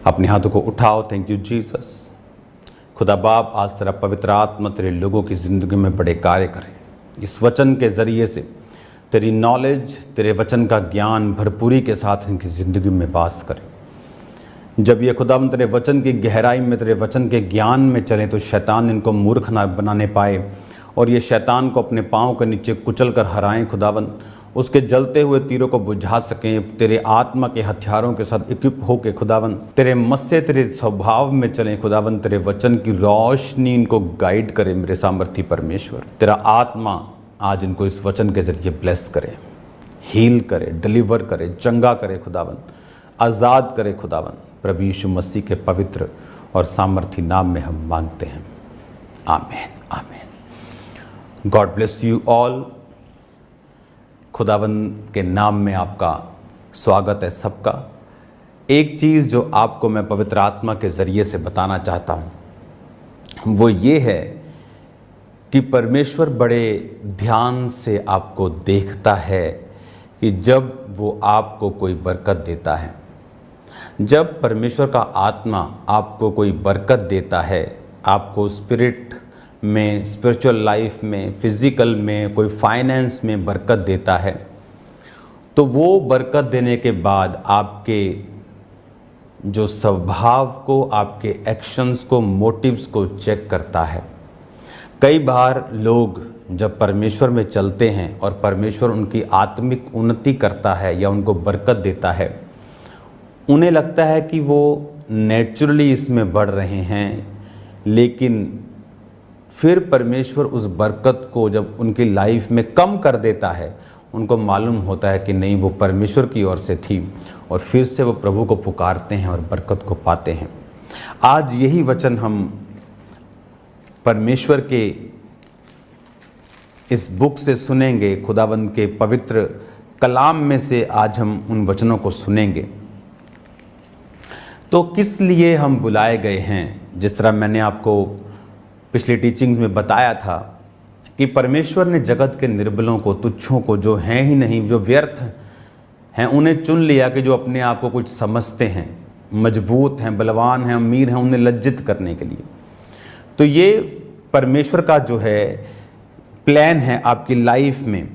अपने हाथों को उठाओ। Thank you Jesus. खुदा बाप, आज तेरा पवित्र आत्मा तेरे लोगों की ज़िंदगी में बड़े कार्य करे। इस वचन के ज़रिए से तेरी नॉलेज, तेरे वचन का ज्ञान भरपूरी के साथ इनकी ज़िंदगी में वास करे। जब ये खुदा तेरे वचन की गहराई में, तेरे वचन के ज्ञान में चले तो शैतान इनको मूर्ख ना बनाने पाए और ये शैतान को अपने पाँव के नीचे कुचल कर हराएं। खुदावन उसके जलते हुए तीरों को बुझा सकें। तेरे आत्मा के हथियारों के साथ इक्विप होके खुदावन तेरे मस्से, तेरे स्वभाव में चलें। खुदावन तेरे वचन की रोशनी इनको गाइड करे। मेरे सामर्थी परमेश्वर, तेरा आत्मा आज इनको इस वचन के ज़रिए ब्लेस करे, हील करे, डिलीवर करे, चंगा करे, खुदावन आज़ाद करे। खुदावन प्रभु यीशु मसीह के पवित्र और सामर्थी नाम में हम मांगते हैं, आमीन आमीन। God bless you all. खुदावन के नाम में आपका स्वागत है सबका। एक चीज़ जो आपको मैं पवित्र आत्मा के ज़रिए से बताना चाहता हूँ वो ये है कि परमेश्वर बड़े ध्यान से आपको देखता है कि जब वो आपको कोई बरकत देता है, जब परमेश्वर का आत्मा आपको कोई बरकत देता है, आपको स्पिरिट में, स्पिरिचुअल लाइफ में, फिज़िकल में, कोई फाइनेंस में बरकत देता है, तो वो बरकत देने के बाद आपके जो स्वभाव को, आपके एक्शंस को, मोटिव्स को चेक करता है। कई बार लोग जब परमेश्वर में चलते हैं और परमेश्वर उनकी आत्मिक उन्नति करता है या उनको बरकत देता है, उन्हें लगता है कि वो नेचुरली इसमें बढ़ रहे हैं, लेकिन फिर परमेश्वर उस बरकत को जब उनकी लाइफ में कम कर देता है, उनको मालूम होता है कि नहीं, वो परमेश्वर की ओर से थी और फिर से वो प्रभु को पुकारते हैं और बरकत को पाते हैं। आज यही वचन हम परमेश्वर के इस बुक से सुनेंगे, खुदावंद के पवित्र कलाम में से आज हम उन वचनों को सुनेंगे। तो किस लिए हम बुलाए गए हैं? जिस तरह मैंने आपको पिछली टीचिंग्स में बताया था कि परमेश्वर ने जगत के निर्बलों को, तुच्छों को, जो हैं ही नहीं, जो व्यर्थ हैं, उन्हें चुन लिया कि जो अपने आप को कुछ समझते हैं, मजबूत हैं, बलवान हैं, अमीर हैं, उन्हें लज्जित करने के लिए। तो ये परमेश्वर का जो है प्लान है आपकी लाइफ में।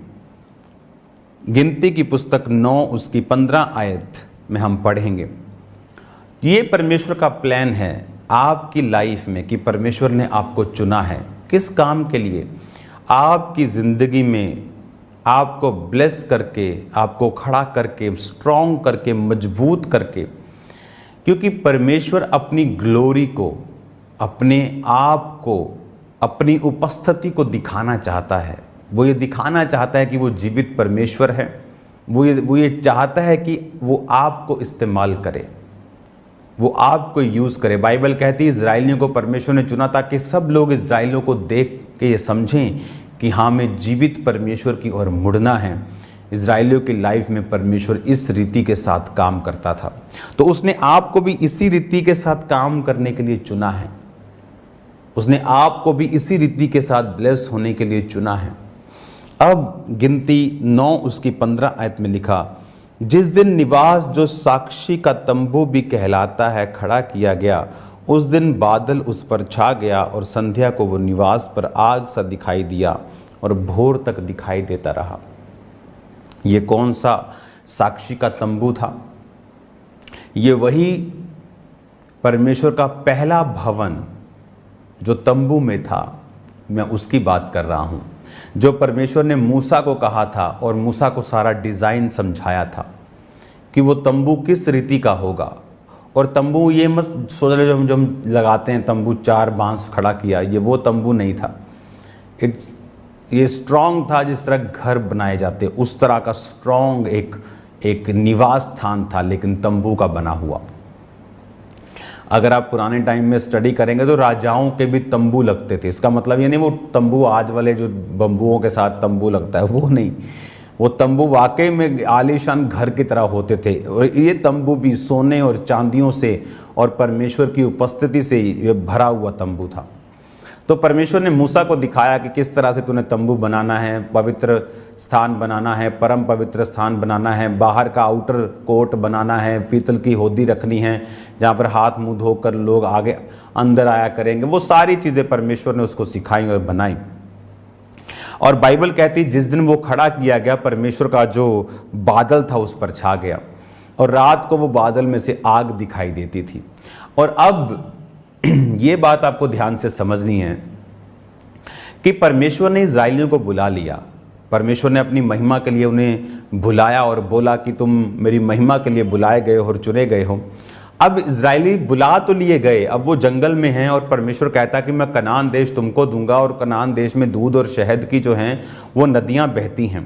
गिनती की पुस्तक 9 उसकी 15 आयत में हम पढ़ेंगे। ये परमेश्वर का प्लान है आपकी लाइफ में कि परमेश्वर ने आपको चुना है किस काम के लिए? आपकी ज़िंदगी में आपको ब्लेस करके, आपको खड़ा करके, स्ट्रॉन्ग करके, मजबूत करके। क्योंकि परमेश्वर अपनी ग्लोरी को, अपने आप को, अपनी उपस्थिति को दिखाना चाहता है। वो ये दिखाना चाहता है कि वो जीवित परमेश्वर है। वो ये चाहता है कि वो आपको इस्तेमाल करे, वो आपको यूज़ करे। बाइबल कहती है इज़राइलियों को परमेश्वर ने चुना ताकि सब लोग इज़राइलियों को देख के ये समझें कि हाँ, हमें जीवित परमेश्वर की ओर मुड़ना है। इज़राइलियों की लाइफ में परमेश्वर इस रीति के साथ काम करता था, तो उसने आपको भी इसी रीति के साथ काम करने के लिए चुना है। उसने आपको भी इसी रीति के साथ ब्लेस होने के लिए चुना है। अब गिनती 9 उसकी 15 आयत में लिखा, जिस दिन निवास जो साक्षी का तंबू भी कहलाता है खड़ा किया गया, उस दिन बादल उस पर छा गया और संध्या को वो निवास पर आग सा दिखाई दिया और भोर तक दिखाई देता रहा। ये कौन सा साक्षी का तंबू था? ये वही परमेश्वर का पहला भवन जो तंबू में था, मैं उसकी बात कर रहा हूँ, जो परमेश्वर ने मूसा को कहा था और मूसा को सारा डिज़ाइन समझाया था कि वो तंबू किस रीति का होगा। और तंबू ये मत सोच रहे जो हम लगाते हैं, तंबू 4 बांस खड़ा किया, ये वो तंबू नहीं था। ये स्ट्रॉन्ग था, जिस तरह घर बनाए जाते उस तरह का स्ट्रॉन्ग एक निवास स्थान था, लेकिन तंबू का बना हुआ। अगर आप पुराने टाइम में स्टडी करेंगे तो राजाओं के भी तंबू लगते थे। इसका मतलब ये नहीं वो तंबू आज वाले जो बम्बुओं के साथ तंबू लगता है, वो नहीं। वो तंबू वाकई में आलीशान घर की तरह होते थे। और ये तंबू भी सोने और चांदियों से और परमेश्वर की उपस्थिति से ये भरा हुआ तंबू था। तो परमेश्वर ने मूसा को दिखाया कि किस तरह से तूने तंबू बनाना है, पवित्र स्थान बनाना है, परम पवित्र स्थान बनाना है, बाहर का आउटर कोर्ट बनाना है, पीतल की होदी रखनी है जहाँ पर हाथ मुंह धोकर लोग आगे अंदर आया करेंगे। वो सारी चीज़ें परमेश्वर ने उसको सिखाई और बनाई। और बाइबल कहती जिस दिन वो खड़ा किया गया, परमेश्वर का जो बादल था उस पर छा गया और रात को वो बादल में से आग दिखाई देती थी। और अब ये बात आपको ध्यान से समझनी है कि परमेश्वर ने इज़राइलियों को बुला लिया। परमेश्वर ने अपनी महिमा के लिए उन्हें बुलाया और बोला कि तुम मेरी महिमा के लिए बुलाए गए हो और चुने गए हो। अब इज़राइली बुला तो लिए गए, अब वो जंगल में हैं और परमेश्वर कहता कि मैं कनान देश तुमको दूंगा और कनान देश में दूध और शहद की जो हैं वो नदियाँ बहती हैं।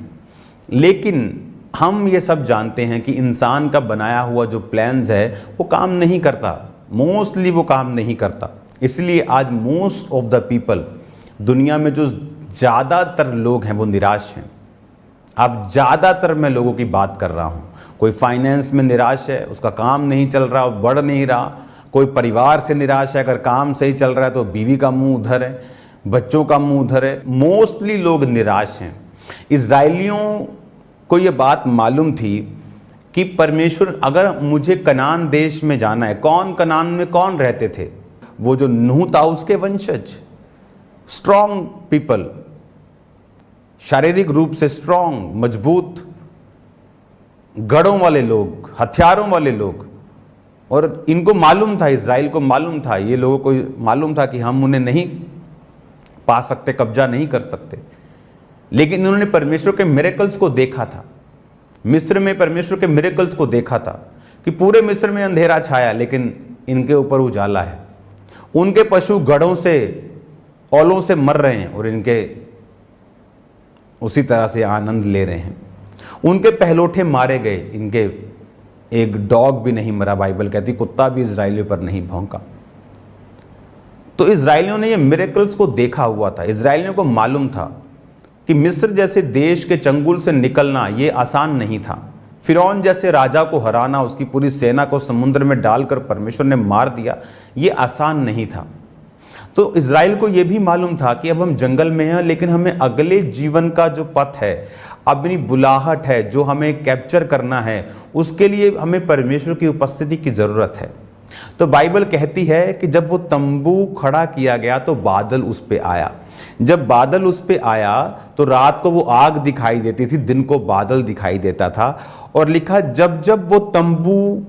लेकिन हम ये सब जानते हैं कि इंसान का बनाया हुआ जो प्लान्स है वो काम नहीं करता, मोस्टली वो काम नहीं करता। इसलिए आज मोस्ट ऑफ द पीपल, दुनिया में जो ज़्यादातर लोग हैं वो निराश हैं। अब ज़्यादातर मैं लोगों की बात कर रहा हूँ। कोई फाइनेंस में निराश है, उसका काम नहीं चल रहा, बढ़ नहीं रहा। कोई परिवार से निराश है, अगर काम सही चल रहा है तो बीवी का मुंह उधर है, बच्चों का मुंह उधर है। मोस्टली लोग निराश हैं। इज़राइलियों को ये बात मालूम थी कि परमेश्वर, अगर मुझे कनान देश में जाना है, कनान में कौन रहते थे? वो जो नूह था उसके वंशज, स्ट्रॉन्ग पीपल, शारीरिक रूप से स्ट्रॉन्ग, मजबूत, गढ़ों वाले लोग, हथियारों वाले लोग। और इनको मालूम था, इज़राइल को मालूम था, ये लोगों को मालूम था कि हम उन्हें नहीं पा सकते, कब्जा नहीं कर सकते। लेकिन उन्होंने परमेश्वर के मिरेकल्स को देखा था। मिस्र में परमेश्वर के मिरेकल्स को देखा था कि पूरे मिस्र में अंधेरा छाया लेकिन इनके ऊपर उजाला है। उनके पशु गढ़ों से, औलों से मर रहे हैं और इनके उसी तरह से आनंद ले रहे हैं। उनके पहलोठे मारे गए, इनके एक डॉग भी नहीं मरा। बाइबल कहती कुत्ता भी इज़राइलियों पर नहीं भौंका। तो इज़राइलियों ने ये मिरेकल्स को देखा हुआ था। इज़राइलियों को मालूम था कि मिस्र जैसे देश के चंगुल से निकलना ये आसान नहीं था। फिरौन जैसे राजा को हराना, उसकी पूरी सेना को समुद्र में डालकर परमेश्वर ने मार दिया, ये आसान नहीं था। तो इज़राइल को ये भी मालूम था कि अब हम जंगल में हैं, लेकिन हमें अगले जीवन का जो पथ है, अपनी बुलाहट है जो हमें कैप्चर करना है, उसके लिए हमें परमेश्वर की उपस्थिति की ज़रूरत है। तो बाइबल कहती है कि जब वो तंबू खड़ा किया गया तो बादल उस पे आया। जब बादल उस पे आया तो रात को वो आग दिखाई देती थी, दिन को बादल दिखाई देता था। और लिखा जब जब वो तंबू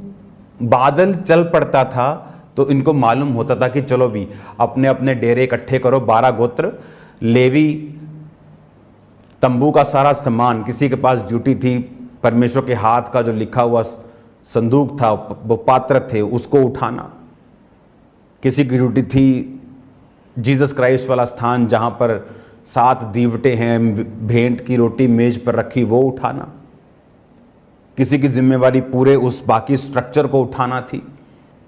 बादल चल पड़ता था तो इनको मालूम होता था कि चलो भी अपने अपने डेरे इकट्ठे करो। 12 गोत्र, लेवी, तंबू का सारा सामान, किसी के पास ड्यूटी थी परमेश्वर के हाथ का जो लिखा हुआ संदूक था, वो पात्र थे, उसको उठाना। किसी की ड्यूटी थी जीसस क्राइस्ट वाला स्थान जहाँ पर 7 दीवटे हैं, भेंट की रोटी मेज पर रखी, वो उठाना। किसी की जिम्मेवारी पूरे उस बाकी स्ट्रक्चर को उठाना थी।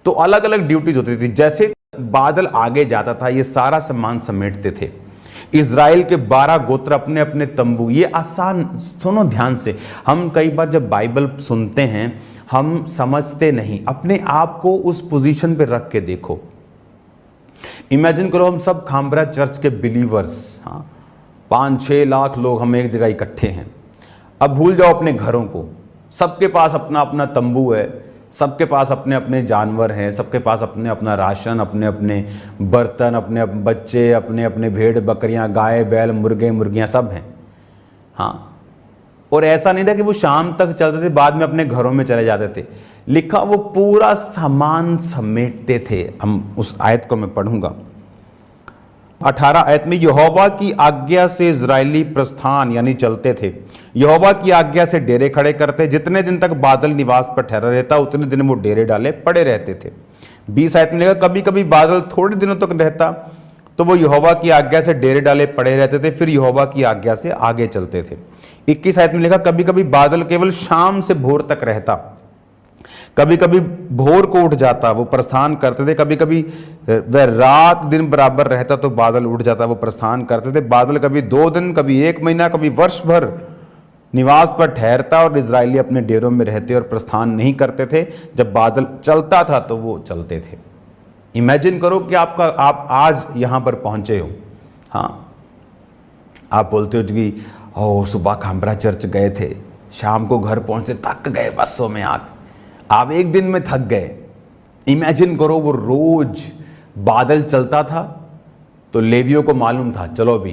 तो अलग अलग ड्यूटीज होती थी। जैसे बादल आगे जाता था ये सारा सामान समेटते थे। इज़राइल के 12 गोत्र अपने अपने तंबू, ये आसान, सुनो ध्यान से। हम कई बार जब बाइबल सुनते हैं हम समझते नहीं। अपने आप को उस पोजीशन पे रख के देखो। इमेजिन करो हम सब खामबरा चर्च के बिलीवर्स, हाँ, 5-6 लाख लोग हम एक जगह इकट्ठे हैं। अब भूल जाओ अपने घरों को, सबके पास अपना अपना तंबू है, सबके पास अपने अपने जानवर हैं, सबके पास अपने अपना राशन, अपने अपने बर्तन, अपने बच्चे, अपने अपने भेड़ बकरियां, गाय बैल, मुर्गे मुर्गियां सब हैं, हाँ। और ऐसा नहीं था कि वो शाम तक चलते थे, बाद में अपने घरों में चले जाते थे। लिखा वो पूरा सामान समेटते थे। हम उस आयत को मैं पढ़ूंगा। 18 आयत में, यहोवा की आज्ञा से इजरायली प्रस्थान यानी चलते थे, यहोवा की आज्ञा से डेरे खड़े करते, जितने दिन तक बादल निवास पर ठहरा रहता उतने दिन वो डेरे डाले पड़े रहते थे। 20 आयत में लिखा, कभी कभी बादल थोड़े दिनों तक रहता तो वो यहोवा की आज्ञा से डेरे डाले पड़े रहते थे, फिर यहोवा की आज्ञा से आगे चलते थे। 21 आयत में लिखा, कभी कभी बादल केवल शाम से भोर तक रहता, कभी कभी भोर को उठ जाता, वो प्रस्थान करते थे। कभी कभी वह रात दिन बराबर रहता तो बादल उठ जाता, वो प्रस्थान करते थे। बादल कभी 2 दिन, कभी 1 महीना, कभी वर्ष भर निवास पर ठहरता और इजरायली अपने डेरों में रहते और प्रस्थान नहीं करते थे। जब बादल चलता था तो वो चलते थे। इमेजिन करो कि आप आज यहां पर पहुंचे हो। हाँ, आप बोलते हो कि ओ सुबह खामरा चर्च गए थे, शाम को घर पहुंचे थक गए बसों में आप एक दिन में थक गए। इमेजिन करो वो रोज बादल चलता था तो लेवियों को मालूम था, चलो भी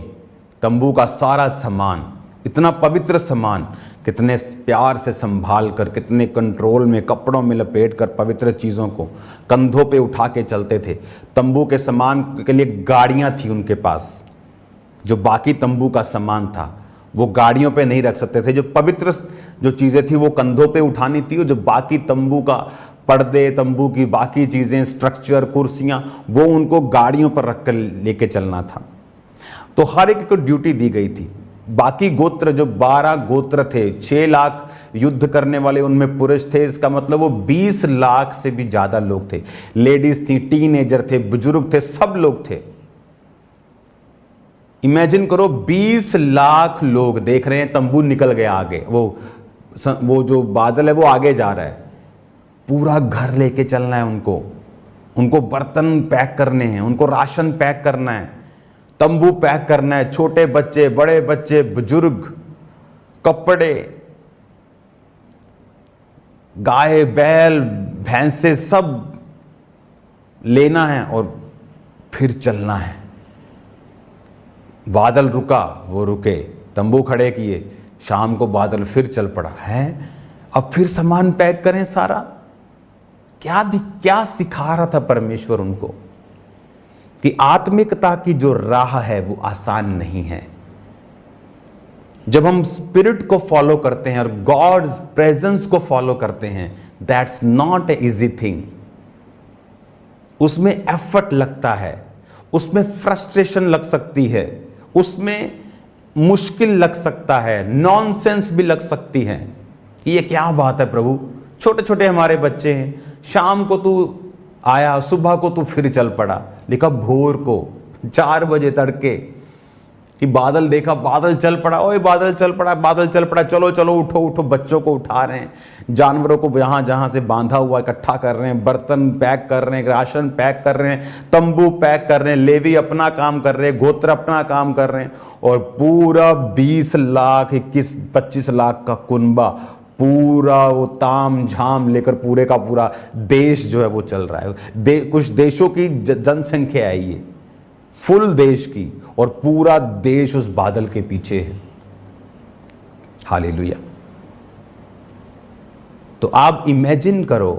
तंबू का सारा सामान, इतना पवित्र सामान, कितने प्यार से संभाल कर, कितने कंट्रोल में, कपड़ों में लपेट कर पवित्र चीज़ों को कंधों पे उठा के चलते थे। तंबू के सामान के लिए गाड़ियां थी उनके पास, जो बाकी तंबू का सामान था वो गाड़ियों पे नहीं रख सकते थे। जो पवित्र जो चीज़ें थी वो कंधों पे उठानी थी, और जो बाकी तंबू का पर्दे, तंबू की बाकी चीज़ें, स्ट्रक्चर, कुर्सियां, वो उनको गाड़ियों पर रख कर लेके चलना था। तो हर एक को ड्यूटी दी गई थी। बाकी गोत्र, जो 12 गोत्र थे, 6 लाख युद्ध करने वाले उनमें पुरुष थे, इसका मतलब वो 20 लाख से भी ज़्यादा लोग थे। लेडीज थी, टीनेजर थे, बुजुर्ग थे, सब लोग थे। इमेजिन करो 20 लाख लोग देख रहे हैं, तंबू निकल गया आगे, वो जो बादल है वो आगे जा रहा है, पूरा घर लेके चलना है उनको बर्तन पैक करने हैं, उनको राशन पैक करना है, तंबू पैक करना है, छोटे बच्चे, बड़े बच्चे, बुजुर्ग, कपड़े, गाय, बैल, भैंसे सब लेना है और फिर चलना है। बादल रुका, वो रुके, तंबू खड़े किए, शाम को बादल फिर चल पड़ा है। अब फिर सामान पैक करें सारा। क्या सिखा रहा था परमेश्वर उनको कि आत्मिकता की जो राह है वो आसान नहीं है। जब हम स्पिरिट को फॉलो करते हैं और गॉड्स प्रेजेंस को फॉलो करते हैं, that's not a easy thing. उसमें एफर्ट लगता है, उसमें फ्रस्ट्रेशन लग सकती है, उसमें मुश्किल लग सकता है, नॉनसेंस भी लग सकती है कि ये क्या बात है प्रभु, छोटे छोटे हमारे बच्चे हैं, शाम को तू आया, सुबह को तू फिर चल पड़ा, लिखा भोर को 4 बजे तड़के कि बादल देखा, बादल चल पड़ा, ओए बादल चल पड़ा, बादल चल पड़ा, चलो चलो उठो उठो, बच्चों को उठा रहे हैं, जानवरों को जहाँ जहाँ से बांधा हुआ इकट्ठा कर रहे हैं, बर्तन पैक कर रहे हैं, राशन पैक कर रहे हैं, तंबू पैक कर रहे हैं, लेवी अपना काम कर रहे हैं, गोत्र अपना काम कर रहे हैं, और पूरा 20 लाख 21-25 लाख का कुनबा, पूरा वो ताम झाम लेकर पूरे का पूरा देश जो है वो चल रहा है। कुछ देशों की जनसंख्या है ये, फुल देश की, और पूरा देश उस बादल के पीछे है। हालेलुया। तो आप इमेजिन करो,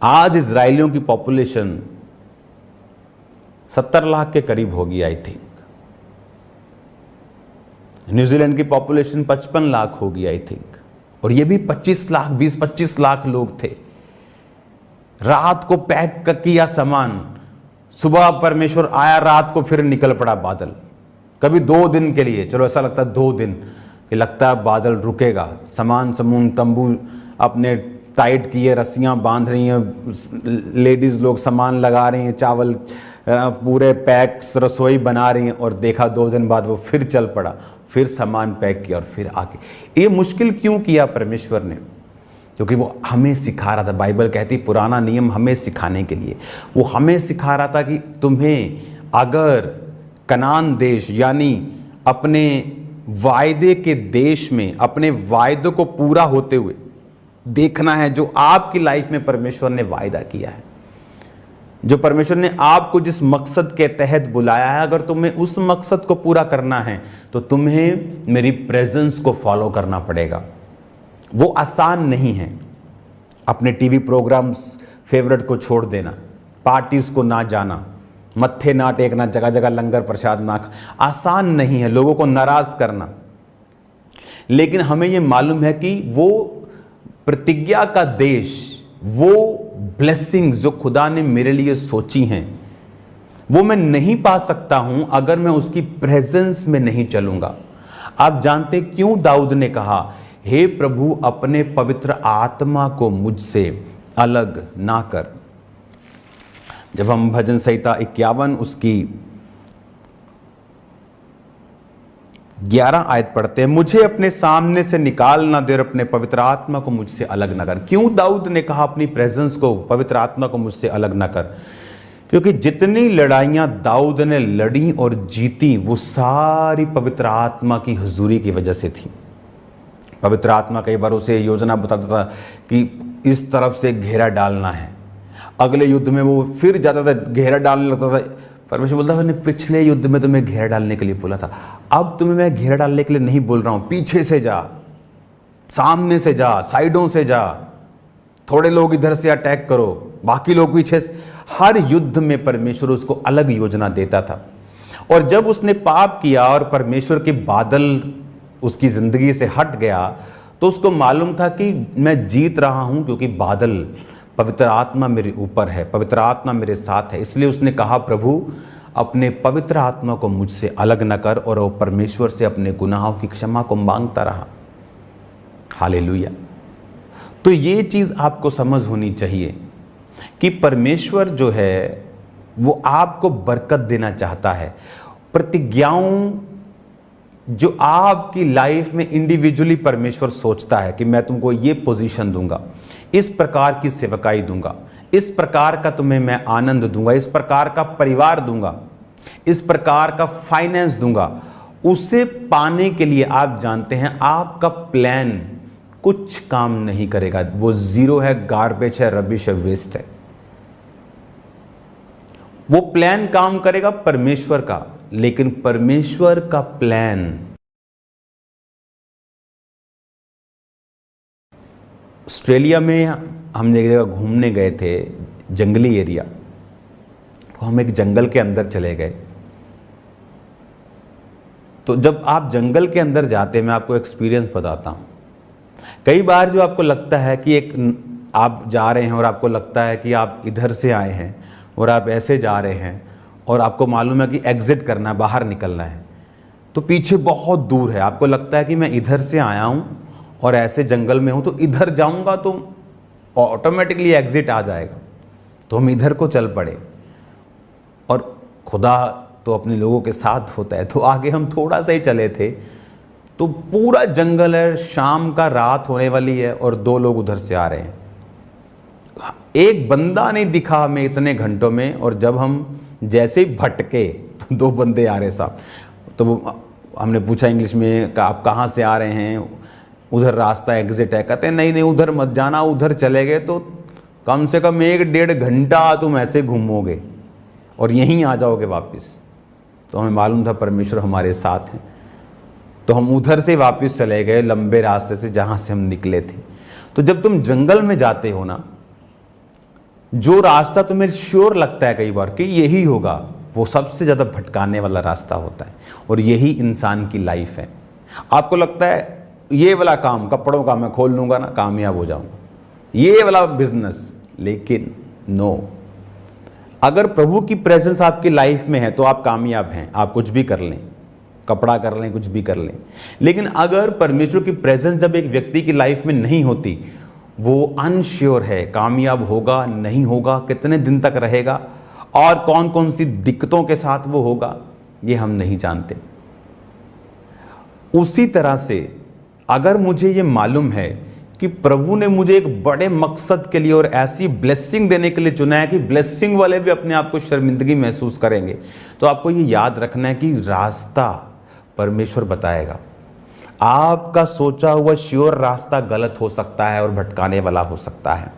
आज इजरायलियों की पॉपुलेशन 70 लाख के करीब होगी आई थिंक। न्यूजीलैंड की पॉपुलेशन 55 लाख होगी आई थिंक, और ये भी 25 लाख 20-25 लाख लोग थे। रात को पैक किया सामान, सुबह परमेश्वर आया, रात को फिर निकल पड़ा बादल। कभी 2 दिन के लिए, चलो ऐसा लगता है 2 दिन कि लगता है बादल रुकेगा, सामान समून तंबू अपने टाइट किए, रस्सियां बांध रही हैं, लेडीज लोग सामान लगा रही हैं, चावल पूरे पैक, रसोई बना रही हैं, और देखा 2 दिन बाद वो फिर चल पड़ा, फिर सामान पैक किया और फिर आके। ये मुश्किल क्यों किया परमेश्वर ने? क्योंकि वो हमें सिखा रहा था। बाइबल कहती पुराना नियम हमें सिखाने के लिए, वो हमें सिखा रहा था कि तुम्हें अगर कनान देश यानी अपने वायदे के देश में अपने वायदे को पूरा होते हुए देखना है, जो आपकी लाइफ में परमेश्वर ने वायदा किया है, जो परमेश्वर ने आपको जिस मकसद के तहत बुलाया है, अगर तुम्हें उस मकसद को पूरा करना है तो तुम्हें मेरी प्रेजेंस को फॉलो करना पड़ेगा। वो आसान नहीं है। अपने टीवी प्रोग्राम्स फेवरेट को छोड़ देना, पार्टीज को ना जाना, मत्थे ना टेकना, जगह जगह लंगर प्रसाद ना, आसान नहीं है लोगों को नाराज करना। लेकिन हमें ये मालूम है कि वो प्रतिज्ञा का देश, वो ब्लेसिंग्स जो खुदा ने मेरे लिए सोची हैं, वो मैं नहीं पा सकता हूं अगर मैं उसकी प्रेजेंस में नहीं चलूंगा। आप जानते क्यों दाऊद ने कहा, हे प्रभु अपने पवित्र आत्मा को मुझसे अलग ना कर। जब हम भजन संहिता 51 उसकी 11 आयत पढ़ते हैं, मुझे अपने सामने से निकाल ना दे और अपने पवित्र आत्मा को मुझसे अलग ना कर। क्यों दाऊद ने कहा अपनी प्रेजेंस को, पवित्र आत्मा को मुझसे अलग ना कर? क्योंकि जितनी लड़ाइयां दाऊद ने लड़ी और जीती वो सारी पवित्र आत्मा की हुजूरी की वजह से थी। पवित्र आत्मा कई बार उसे योजना बताता था कि इस तरफ से घेरा डालना है, अगले युद्ध में वो फिर जाता था, घेरा डालने लगता था। परमेश्वर बोलता है, मैंने पिछले युद्ध में तुम्हें घेरा डालने के लिए बोला था, अब तुम्हें मैं घेरा डालने के लिए नहीं बोल रहा हूं, पीछे से जा, सामने से जा, साइडों से जा, थोड़े लोग इधर से अटैक करो, बाकी लोग पीछे से। हर युद्ध में परमेश्वर उसको अलग योजना देता था। और जब उसने पाप किया और परमेश्वर के बादल उसकी जिंदगी से हट गया, तो उसको मालूम था कि मैं जीत रहा हूं क्योंकि बादल, पवित्र आत्मा मेरे ऊपर है, पवित्र आत्मा मेरे साथ है। इसलिए उसने कहा, प्रभु अपने पवित्र आत्मा को मुझसे अलग न कर, और वो परमेश्वर से अपने गुनाहों की क्षमा को मांगता रहा। हालेलुया। तो ये चीज आपको समझ होनी चाहिए कि परमेश्वर जो है वो आपको बरकत देना चाहता है। प्रतिज्ञाओं जो आपकी लाइफ में इंडिविजुअली परमेश्वर सोचता है कि मैं तुमको ये पोजीशन दूंगा, इस प्रकार की सेवकाई दूंगा, इस प्रकार का तुम्हें मैं आनंद दूंगा, इस प्रकार का परिवार दूंगा, इस प्रकार का फाइनेंस दूंगा, उसे पाने के लिए आप जानते हैं आपका प्लान कुछ काम नहीं करेगा। वो जीरो है, गार्बेज है, रबिश है, वेस्ट है। वो प्लान काम करेगा परमेश्वर का, लेकिन परमेश्वर का प्लान, ऑस्ट्रेलिया में हम एक जगह घूमने गए थे, जंगली एरिया, तो हम एक जंगल के अंदर चले गए। तो जब आप जंगल के अंदर जाते हैं, मैं आपको एक्सपीरियंस बताता हूं। कई बार जो आपको लगता है कि एक आप जा रहे हैं और आपको लगता है कि आप इधर से आए हैं और आप ऐसे जा रहे हैं और आपको मालूम है कि एग्जिट करना है, बाहर निकलना है, तो पीछे बहुत दूर है। आपको लगता है कि मैं इधर से आया हूं और ऐसे जंगल में हूं, तो इधर जाऊंगा तो ऑटोमेटिकली एग्जिट आ जाएगा, तो हम इधर को चल पड़े। और खुदा तो अपने लोगों के साथ होता है, तो आगे हम थोड़ा सा ही चले थे तो पूरा जंगल है, शाम का रात होने वाली है और 2 लोग उधर से आ रहे हैं। एक बंदा नहीं दिखा हमें इतने घंटों में, और जब हम जैसे ही भटके तो 2 बंदे आ रहे साहब। तो वो हमने पूछा इंग्लिश में, आप कहाँ से आ रहे हैं, उधर रास्ता एग्जिट है। कहते हैं नहीं नहीं उधर मत जाना, उधर चले गए तो कम से कम 1-1.5 घंटा तुम ऐसे घूमोगे और यहीं आ जाओगे वापस। तो हमें मालूम था परमेश्वर हमारे साथ हैं, तो हम उधर से वापस चले गए लंबे रास्ते से जहाँ से हम निकले थे। तो जब तुम जंगल में जाते हो ना, जो रास्ता तुम्हें श्योर लगता है कई बार कि यही होगा, वो सबसे ज़्यादा भटकाने वाला रास्ता होता है। और यही इंसान की लाइफ है। आपको लगता है ये वाला काम, कपड़ों का मैं खोल लूँगा ना, कामयाब हो जाऊँगा, ये वाला बिजनेस, लेकिन नो, अगर प्रभु की प्रेजेंस आपकी लाइफ में है तो आप कामयाब हैं, आप कुछ भी कर लें, कपड़ा कर लें, कुछ भी कर लें। लेकिन अगर परमेश्वर की प्रेजेंस जब एक व्यक्ति की लाइफ में नहीं होती, वो अनश्योर है, कामयाब होगा नहीं होगा, कितने दिन तक रहेगा, और कौन कौन सी दिक्कतों के साथ वो होगा, ये हम नहीं जानते। उसी तरह से अगर मुझे ये मालूम है कि प्रभु ने मुझे एक बड़े मकसद के लिए और ऐसी ब्लेसिंग देने के लिए चुना है कि ब्लेसिंग वाले भी अपने आप को शर्मिंदगी महसूस करेंगे, तो आपको ये याद रखना है कि रास्ता परमेश्वर बताएगा। आपका सोचा हुआ श्योर रास्ता गलत हो सकता है और भटकाने वाला हो सकता है,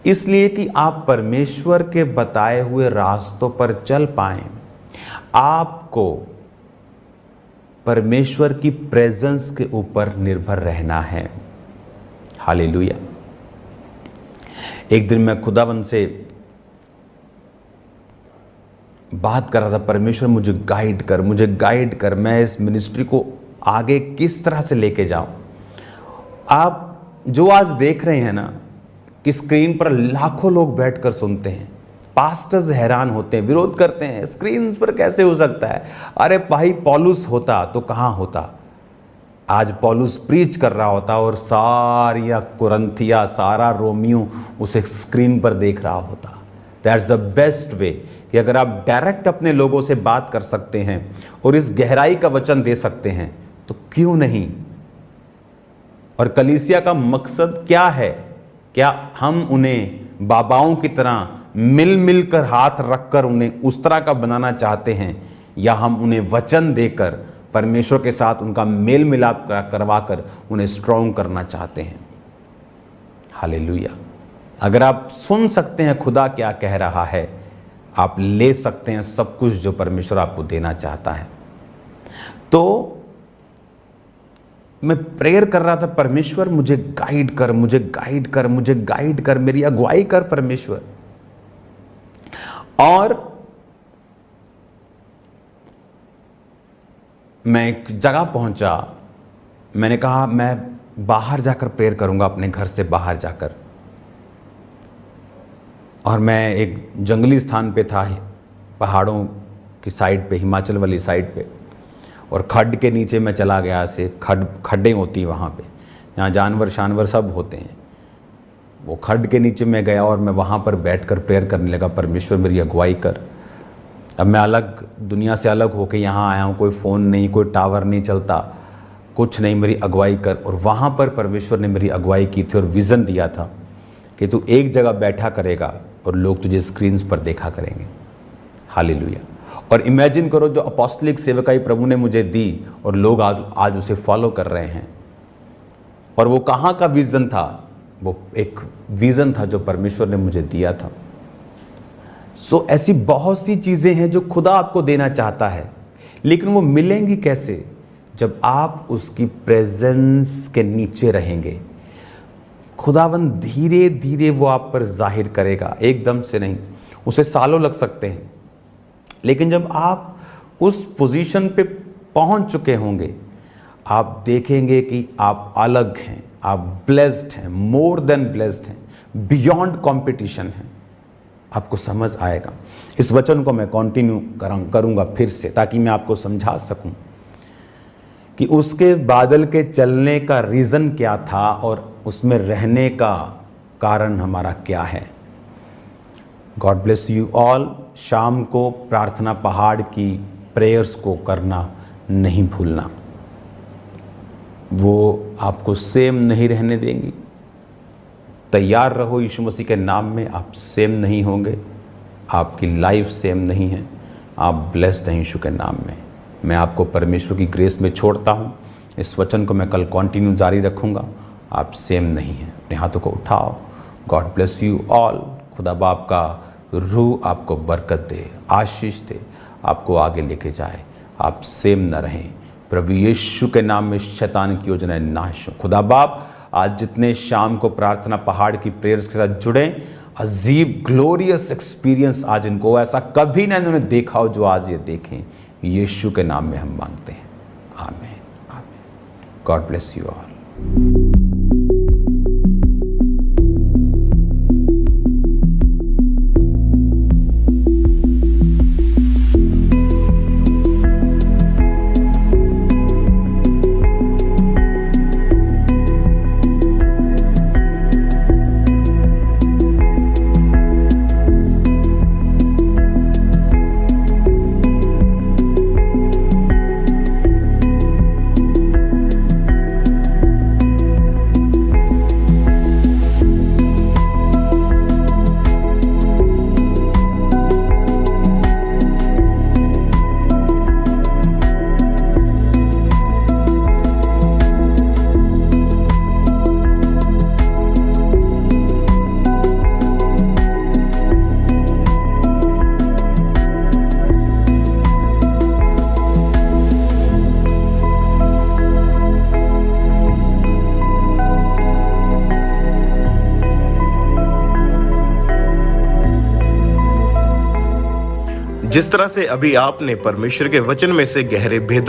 इसलिए कि आप परमेश्वर के बताए हुए रास्तों पर चल पाएं, आपको परमेश्वर की प्रेजेंस के ऊपर निर्भर रहना है। हालेलुया। एक दिन मैं खुदावन से बात कर रहा था, परमेश्वर मुझे गाइड कर, मैं इस मिनिस्ट्री को आगे किस तरह से लेके जाऊं। आप जो आज देख रहे हैं ना कि स्क्रीन पर लाखों लोग बैठकर सुनते हैं, पास्टर्स हैरान होते हैं, विरोध करते हैं, स्क्रीन पर कैसे हो सकता है। अरे भाई, पौलुस होता तो कहाँ होता, आज पौलुस प्रीच कर रहा होता और सारिया कुरंथिया, सारा रोमियो उसे स्क्रीन पर देख रहा होता। दैट्स द बेस्ट वे कि अगर आप डायरेक्ट अपने लोगों से बात कर सकते हैं और इस गहराई का वचन दे सकते हैं, तो क्यों नहीं? और कलीसिया का मकसद क्या है? क्या हम उन्हें बाबाओं की तरह मिल मिल कर हाथ रखकर उन्हें उस तरह का बनाना चाहते हैं, या हम उन्हें वचन देकर परमेश्वर के साथ उनका मेल मिलाप करवाकर उन्हें स्ट्रॉन्ग करना चाहते हैं? हालेलुया। अगर आप सुन सकते हैं खुदा क्या कह रहा है, आप ले सकते हैं सब कुछ जो परमेश्वर आपको देना चाहता है। तो मैं प्रेयर कर रहा था, परमेश्वर मुझे गाइड कर, मुझे गाइड कर, मुझे गाइड कर, मेरी अगुवाई कर परमेश्वर। और मैं एक जगह पहुंचा, मैंने कहा मैं बाहर जाकर प्रेयर करूंगा, अपने घर से बाहर जाकर। और मैं एक जंगली स्थान पे था, पहाड़ों की साइड पे, हिमाचल वाली साइड पे, और खड्ड के नीचे मैं चला गया। से खड्डें होती वहाँ पे, यहाँ जानवर सब होते हैं। वो खड्ड के नीचे मैं गया और मैं वहाँ पर बैठकर प्रेयर करने लगा, परमेश्वर मेरी अगुवाई कर। अब मैं अलग दुनिया से अलग होके यहाँ आया हूँ, कोई फ़ोन नहीं, कोई टावर नहीं चलता, कुछ नहीं, मेरी अगुवाई कर। और वहाँ पर परमेश्वर ने मेरी अगुवाई की थी और विज़न दिया था कि तू एक जगह बैठा करेगा और लोग तुझे स्क्रीन्स पर देखा करेंगे। हालेलुया। और इमेजिन करो, जो अपोस्टलिक सेवकाई प्रभु ने मुझे दी और लोग आज उसे फॉलो कर रहे हैं। और वो कहाँ का विज़न था? वो एक विज़न था जो परमेश्वर ने मुझे दिया था। सो ऐसी बहुत सी चीज़ें हैं जो खुदा आपको देना चाहता है, लेकिन वो मिलेंगी कैसे? जब आप उसकी प्रेजेंस के नीचे रहेंगे। खुदावंद धीरे धीरे वो आप पर जाहिर करेगा, एकदम से नहीं, उसे सालों लग सकते हैं। लेकिन जब आप उस पोजीशन पे पहुंच चुके होंगे, आप देखेंगे कि आप अलग हैं, आप ब्लेस्ड हैं, मोर देन ब्लेस्ड हैं, बियॉन्ड कंपटीशन हैं। आपको समझ आएगा। इस वचन को मैं कंटिन्यू करूंगा फिर से, ताकि मैं आपको समझा सकूं कि उसके बादल के चलने का रीज़न क्या था और उसमें रहने का कारण हमारा क्या है। God bless you all. शाम को प्रार्थना पहाड़ की प्रेयर्स को करना नहीं भूलना, वो आपको सेम नहीं रहने देंगी। तैयार रहो, यीशु मसीह के नाम में आप सेम नहीं होंगे, आपकी लाइफ सेम नहीं है, आप ब्लेस्ड हैं यीशु के नाम में। मैं आपको परमेश्वर की ग्रेस में छोड़ता हूँ। इस वचन को मैं कल कंटिन्यू जारी रखूँगा। आप सेम नहीं हैं। अपने हाथों को उठाओ। God bless you all. खुदा बाप का रूह आपको बरकत दे, आशीष दे, आपको आगे लेके जाए, आप सेम न रहें। प्रभु यीशु के नाम में शैतान की योजनाएं नाश हो। खुदा बाप, आज जितने शाम को प्रार्थना पहाड़ की प्रेयर्स के साथ जुड़े, अजीब ग्लोरियस एक्सपीरियंस आज इनको ऐसा कभी ना इन्होंने देखा हो जो आज ये देखें। यीशु के नाम में हम मांगते हैं, आमीन, आमीन। God bless you all. जिस तरह से अभी आपने परमेश्वर के वचन में से गहरे भेदों